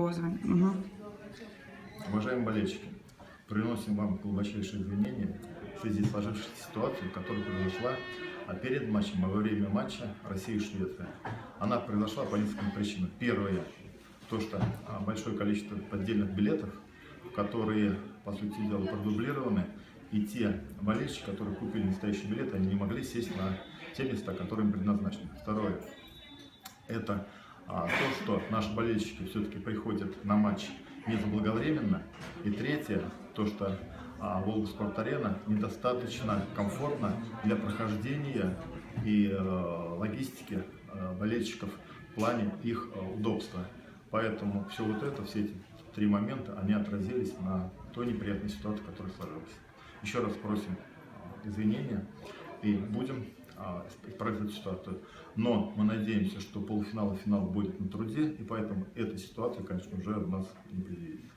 розовый. Угу. Уважаемые болельщики, приносим вам глубочайшие извинения в связи с сложившейся ситуацией, которая произошла перед матчем и во время матча Россия-Швеция. Она произошла по нескольким причинам. Первое, то что большое количество поддельных билетов, которые, по сути дела, продублированы, и те болельщики, которые купили настоящие билеты, они не могли сесть на те места, которые им предназначены. Второе, это то, что наши болельщики все-таки приходят на матч не заблаговременно. И третье, то, что Волга Спорт-Арена недостаточно комфортна для прохождения и логистики болельщиков в плане их удобства. Поэтому все вот это, все эти три момента, они отразились на той неприятной ситуации, которая сложилась. Еще раз просим извинения и будем исправить эту ситуацию. Но мы надеемся, что полуфинал и финал будет на труде, и поэтому эта ситуация, конечно, уже у нас не предвидится.